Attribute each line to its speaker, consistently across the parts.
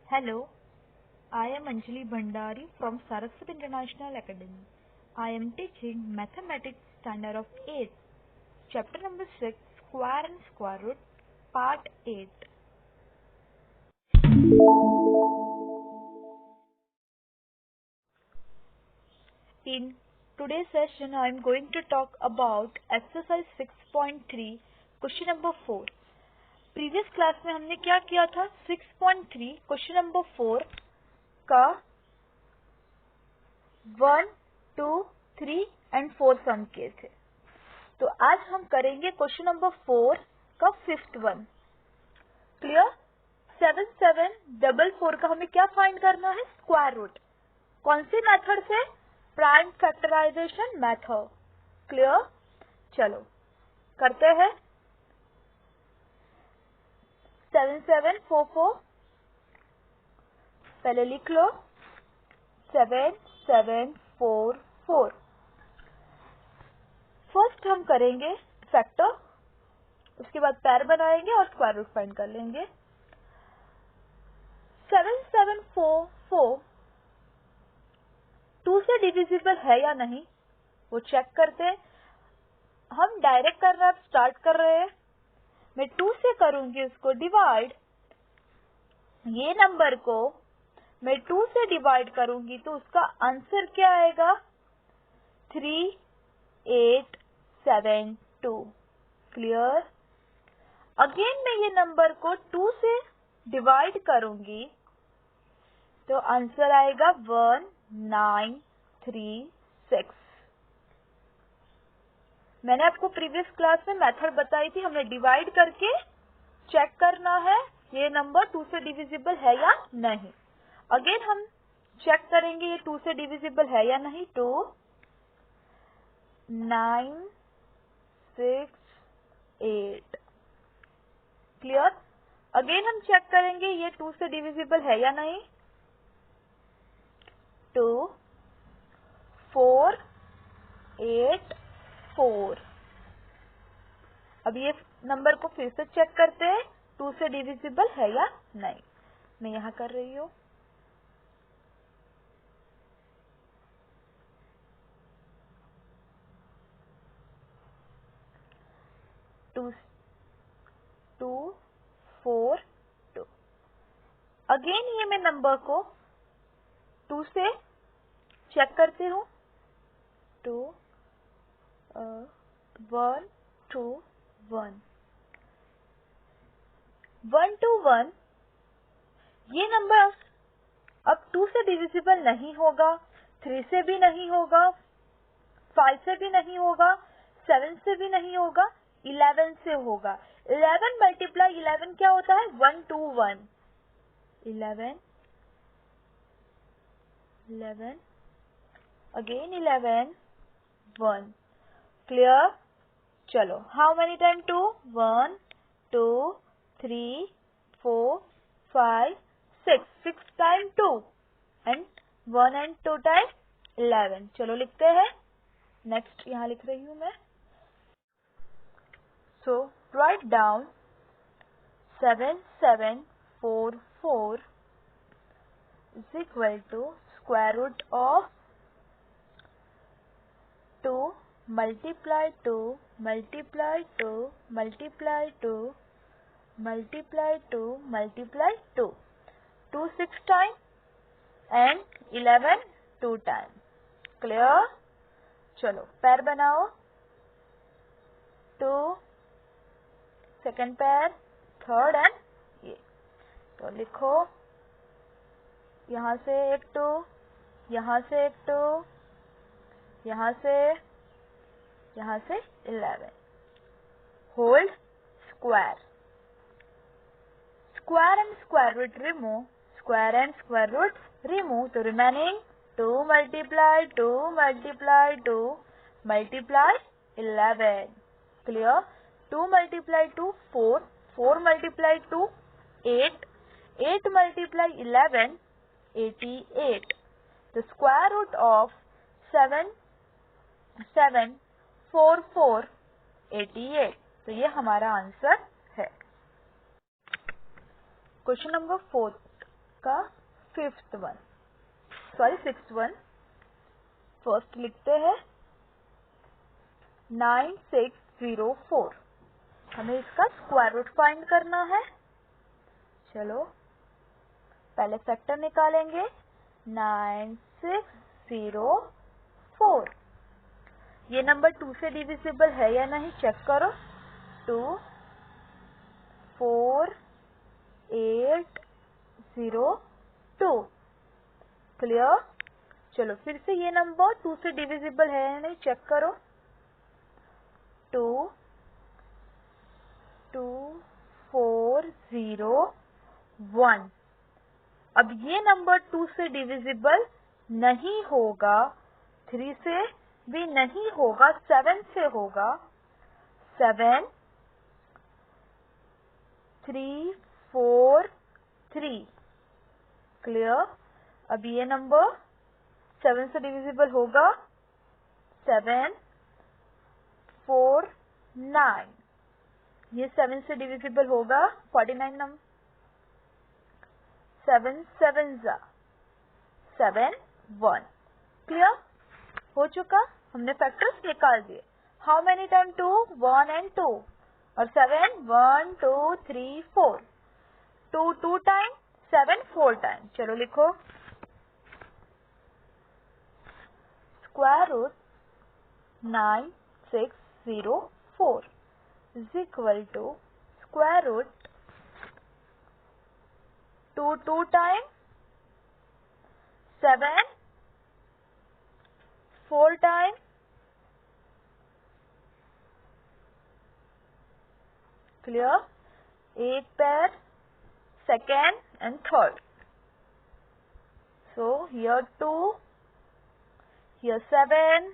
Speaker 1: Hello, I am Anjali Bhandari from Saraswati International Academy. I am teaching Mathematics Standard of 8, Chapter number 6, Square and Square Root, Part 8. In today's session, I am going to talk about exercise 6.3, question number 4. Previous class में हमने क्या किया था? 6.3 question number 4 का 1, 2, 3 and 4 सम किए थे. तो आज हम करेंगे क्वेश्चन नंबर 4 का 5th वन. क्लियर? 7744 का हमें क्या फाइंड करना है? Square root. कौन सी मेथड से? Prime factorization method. क्लियर? चलो करते हैं. 7744 पहले लिख लो. 7744. फर्स्ट हम करेंगे फैक्टर, उसके बाद पैर बनाएंगे और स्क्वायर रूट फाइंड कर लेंगे. 7744 2 से डिविजिबल है या नहीं वो चेक करते हैं. हम डायरेक्ट करना स्टार्ट कर रहे हैं. मैं 2 से करूंगी उसको डिवाइड. ये नंबर को मैं 2 से डिवाइड करूंगी तो उसका आंसर क्या आएगा? 3872. क्लियर? अगेन मैं ये नंबर को 2 से डिवाइड करूंगी तो आंसर आएगा 1936. मैंने आपको प्रीवियस क्लास में मेथड बताई थी. हमने डिवाइड करके चेक करना है ये नंबर 2 से डिविजिबल है या नहीं. अगेन हम चेक करेंगे ये 2 से डिविजिबल है या नहीं. 2968. क्लियर? अगेन हम चेक करेंगे ये 2 से डिविजिबल है या नहीं. 2484. अब ये नंबर को फिर से चेक करते हैं 2 से डिविजिबल है या नहीं. मैं यहाँ कर रही हूँ. टू 4 2. अगेन ये मैं नंबर को 2 से चेक करती हूँ. 2 1 2 1 1 2 1. ये नंबर अब 2 से डिविजिबल नहीं होगा, 3 से भी नहीं होगा, 5 से भी नहीं होगा, 7 से भी नहीं होगा, 11 से होगा. 11 मल्टीप्लाई 11 क्या होता है? 121. 11 11 अगेन 11 1. क्लियर? चलो how many time 2? 1 2 3 4 5 6. 6 time 2 and 1 and 2 time 11. चलो लिखते हैं. नेक्स्ट यहाँ लिख रही हूँ मैं. So write down 7744 is equal to square root of 2 multiply 2 multiply 2 multiply 2 multiply 2 multiply 2. 2 6 time and 11 2 time. Clear? चलो पैर बनाओ. 2 सेकेंड पैर, थर्ड एंड ये. तो लिखो यहाँ से एक 2, यहाँ से एक 2, यहाँ से 11. Hold square. Square and square root remove. Square and square root remove. तो remaining 2 multiply 2 multiply 2 multiply 11. Clear? 2 multiply 2 4. 4 multiply 2 8. 8 multiply 11 88. The square root of 7744 88. तो ये हमारा आंसर है. Question number 4. का fifth one, sorry sixth one. First लिखते हैं 9604। हमें इसका स्क्वायर रूट फाइंड करना है। चलो पहले फैक्टर निकालेंगे 9604। ये नंबर 2 से डिविजिबल है या नहीं चेक करो। 2 4 8 0 2। क्लियर। चलो फिर से ये नंबर 2 से डिविजिबल है या नहीं चेक करो। 2 2 4 0 1। अब ये नंबर 2 से डिविजिबल नहीं होगा, 3 से भी नहीं होगा, 7 से होगा। 7 3 4 3। क्लियर। अब ये नंबर 7 से डिविजिबल होगा। 7 4 9। ये 7 से डिविजिबल होगा। 49 नंबर। 7 7 7 1। क्लियर हो चुका। हमने फैक्टर्स निकाल दिए। हाउ मेनी टाइम 2 1 एंड 2 और 7 1 2 3 4। 2 2 टाइम, 7 4 टाइम। चलो लिखो square root 9604 is equal to square root 2 2 time 7 4 time clear. एक pair, second and third. So here 2, here 7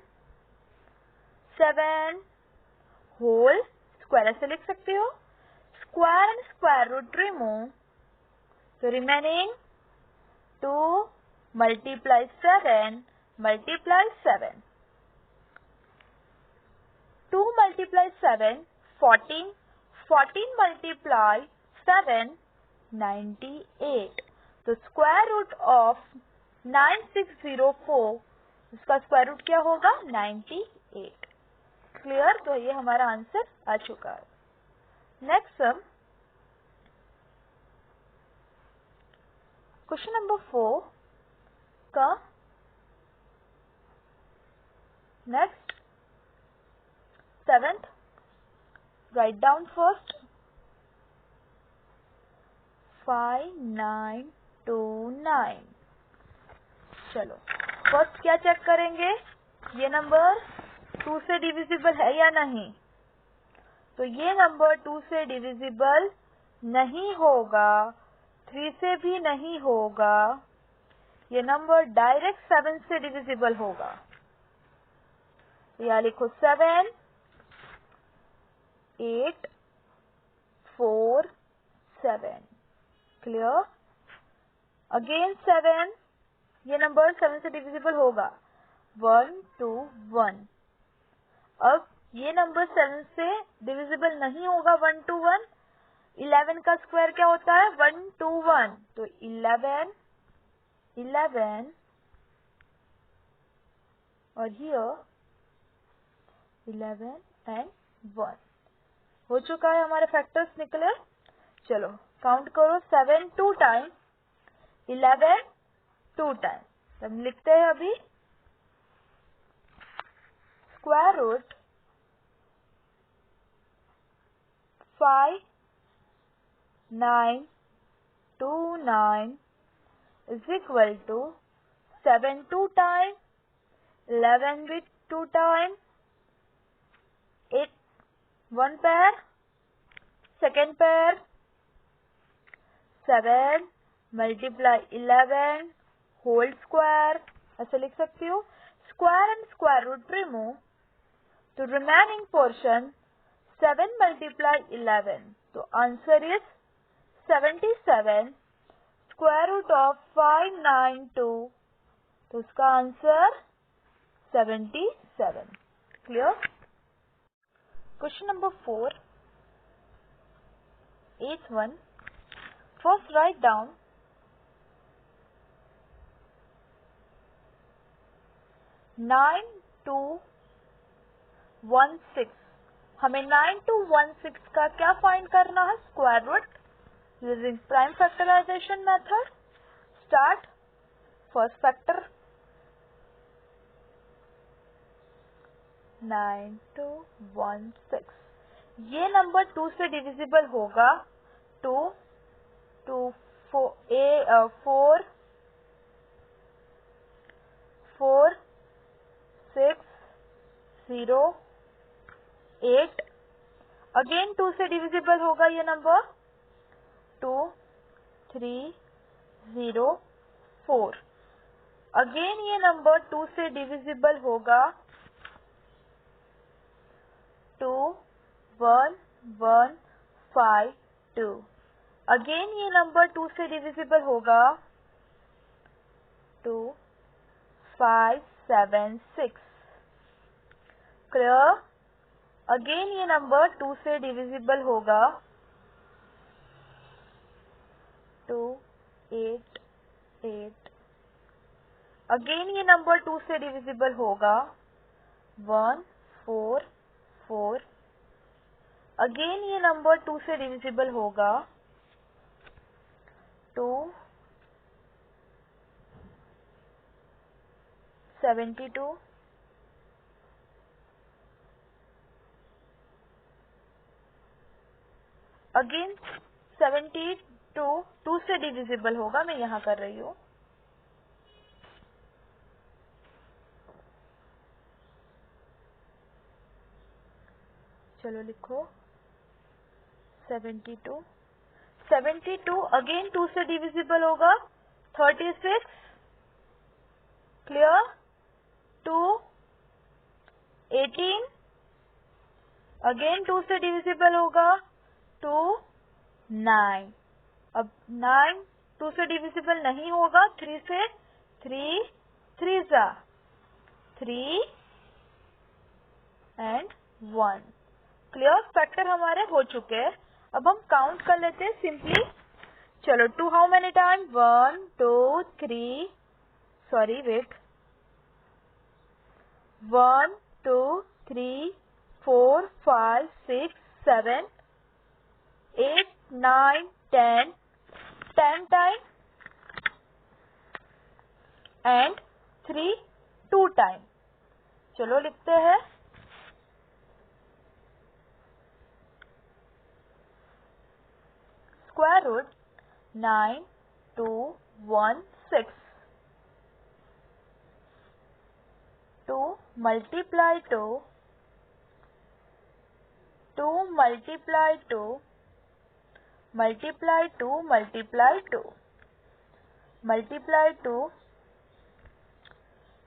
Speaker 1: whole square ऐसे लिख सकते हो। Square and square root remove, so remaining 2 multiply 7 multiply 7. 2 multiply 7 14, 14 multiply 7 98। तो square root of 9604 इसका square root क्या होगा 98। Clear. तो ये हमारा आंसर आ चुका है। नेक्स्ट सम क्वेश्चन नंबर 4 का next 7th write down first 5929। चलो फर्स्ट क्या चेक करेंगे, ये नंबर 2 से डिविजिबल है या नहीं। तो ये नंबर 2 से डिविजिबल नहीं होगा, 3 से भी नहीं होगा। ये नंबर डायरेक्ट 7 से डिविजिबल होगा। तो यहाँ लिखो 7 8 4 7। क्लियर। अगेन 7, ये नंबर 7 से डिविजिबल होगा। 1 2 1। अब ये नंबर 7 से डिविजिबल नहीं होगा। 1 2 1। 11 का स्क्वायर क्या होता है 1 2 1। तो 11 11 और हियर 11 एंड 1 हो चुका है। हमारे फैक्टर्स निकले। चलो काउंट करो 7 2 टाइम 11 2 टाइम। हम लिखते हैं अभी square root 5929 is equal to 7 2 time 11 with 2 time 8 1 pair, second pair 7 multiply 11 whole square ऐसे लिख सकती हूँ। Square and square root remove, तो रिमेनिंग पोर्शन 7 multiply 11, तो answer is 77। Square root of 592, तो उसका answer 77। Clear. Question number 4 8th one. First write down 9216। हमें 9216 का क्या फाइंड करना है? Square root using prime factorization method. Start. First factor 9216। ये नंबर 2 से डिविजिबल होगा। 2 2 4 4 6 0 8। अगेन 2 से डिविजिबल होगा ये नंबर। 2 3 0 4। अगेन ये नंबर 2 से डिविजिबल होगा। 2 1 1 5 2। अगेन ये नंबर 2 से डिविजिबल होगा। 2 5 7 6। क्लियर? अगेन ये नंबर 2 से डिविजिबल होगा। 2 8 8। अगेन ये नंबर 2 से डिविजिबल होगा। 1 4 4। अगेन ये नंबर 2 से डिविजिबल होगा। 2 72। अगेन 72 2 से डिविजिबल होगा। मैं यहाँ कर रही हूँ। चलो लिखो 72 72। अगेन 2 से डिविजिबल होगा। 36। क्लियर? 2 18। अगेन 2 से डिविजिबल होगा। 2 9। अब 9 2 से डिविजिबल नहीं होगा। 3 से 3 3 जा 3 एंड 1। क्लियर? फैक्टर हमारे हो चुके हैं। अब हम काउंट कर लेते हैं सिंपली। चलो 2 how many time? 1 2 3 sorry wait 1 2 3 4 5 6 7 8 9 10 10 time and 3 2 time. चलो लिखते हैं। Square root 9216। 2 multiply 2 2 multiply 2 multiply 2 multiply 2 multiply 2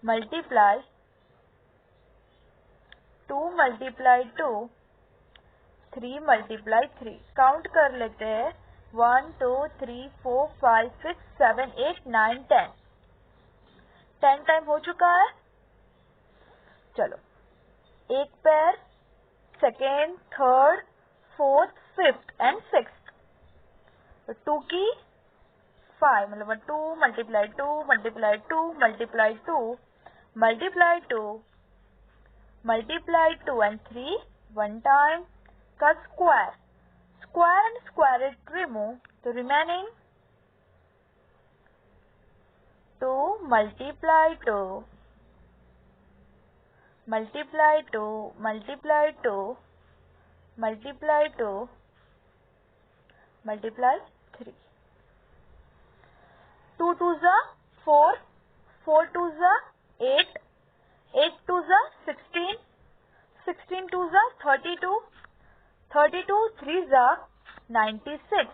Speaker 1: multiply 2 multiply 2 3 multiply 3। Count कर लेते हैं। 1 2 3 4 5 6 7 8 9 10। 10 टाइम हो चुका है। चलो एक पैर, second, third, fourth, fifth and sixth. 2 की 5 मतलब 2 multiply 2 multiply 2 multiply 2 multiply 2 multiply 2 and 3 one time का square. Square and square it remove तो remaining 2 multiply 2 multiply 2 multiply 2 multiply 2 multiply 3। 2 2 जा 4 4 2 जा 8 8 2 जा 16 16 2 जा 32 32 3 जा 96।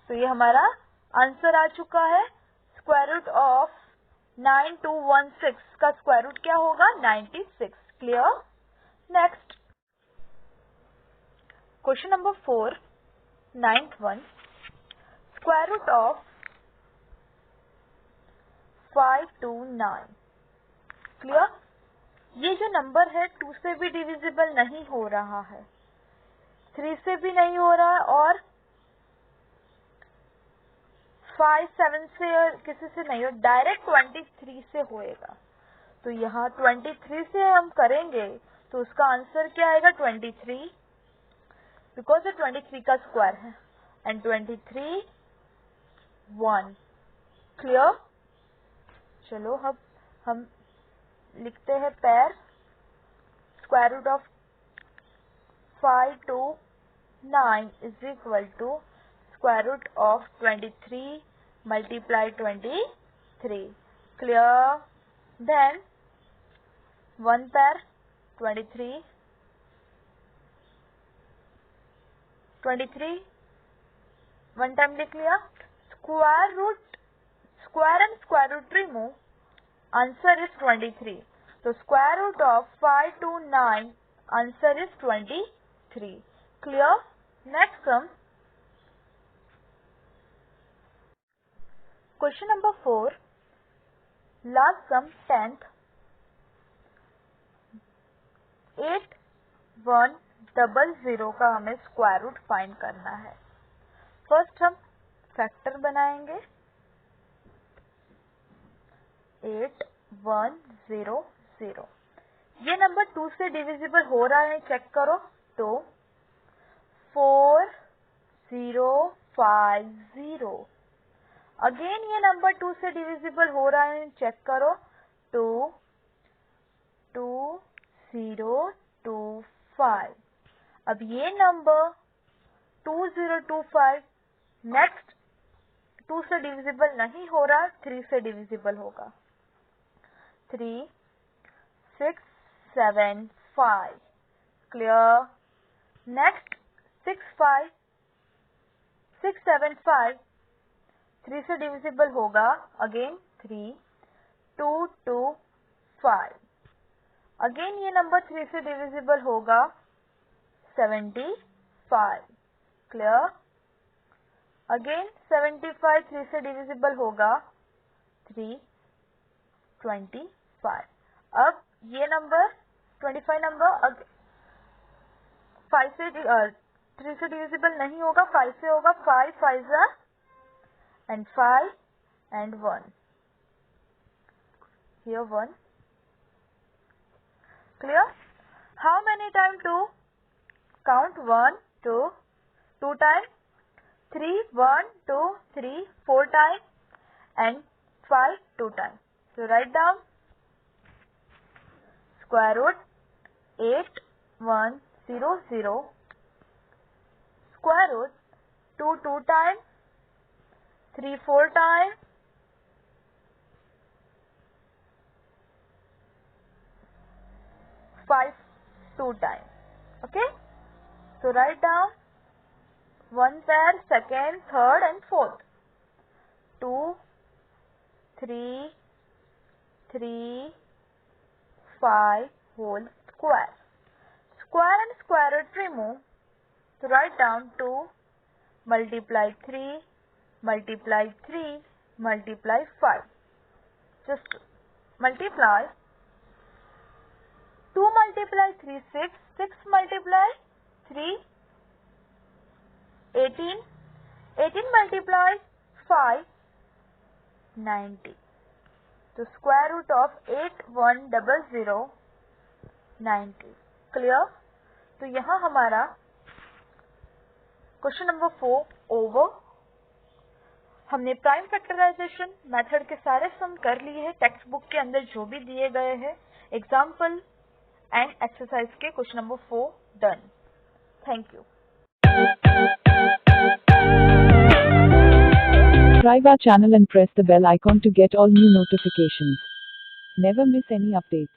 Speaker 1: तो ये हमारा आंसर आ चुका है। स्क्वायर रूट ऑफ 9216 का स्क्वायर रूट क्या होगा? 96। Clear? Next question number 4 9th one. Square root of 529। Clear? ये जो नंबर है 2 से भी डिविजिबल नहीं हो रहा है, 3 से भी नहीं हो रहा है और 5 7 से और किसी से नहीं हो, डायरेक्ट 23 से होएगा। तो यहाँ 23 से हम करेंगे तो उसका आंसर क्या आएगा 23, बिकॉज ये 23 का स्क्वायर है, एंड 23 1। क्लियर? चलो हम लिखते हैं pair square root of 5 to 9 is equal to square root of 23 multiply 23. Clear? Then one pair 23 one time लिख लिया. Square and square root remove, answer is 23. So square root of 5 to 9, answer is 23. Clear? Next sum. Question number 4. Last sum 10th. 8100 का हमें square root find करना है. First हम factor बनाएंगे. 8100. ये number 2 से डिविजिबल हो रहा है, चेक करो. तो 4050. अगेन ये नंबर 2 से डिविजिबल हो रहा है, चेक करो. तो 2025. अब ये नंबर 2025 नेक्स्ट 2 से डिविजिबल नहीं हो रहा, 3 से डिविजिबल होगा. 3675. क्लियर? नेक्स्ट 675 3 से डिविजिबल होगा, अगेन 3. 225. अगेन ये नंबर 3 से डिविजिबल होगा, 75. क्लियर? अगेन 75 3 से डिविजिबल होगा, 325. अब ये नंबर 25 नंबर 5 से 3 से डिविजिबल नहीं होगा, 5 से होगा. 5 5 and 5 and 1. Here 1. Clear? How many time to count? 1 2 2 time, 3 1 2 3 4 time, and 5 2 time. So write down square root 8100 square root 2 2 time, 3 4 time, 5 2 time. Okay? So write down one pair, second, third and fourth. 2 3 3 5 whole square. Square and square root remove. So write down 2 multiply 3 multiply 3 multiply 5. Just multiply. 2 multiply 3 6. 6 multiply 3 18. 18 multiply 5 90. So square root of 8100 90. Clear? तो यहाँ हमारा question number 4 over. हमने prime factorization method के सारे सम कर लिए हैं, text book के अंदर जो भी दिए गए हैं. एग्जाम्पल एंड एक्सरसाइज के question number 4 done. Thank you.
Speaker 2: Subscribe our channel and press the bell icon to get all new notifications. Never miss any updates.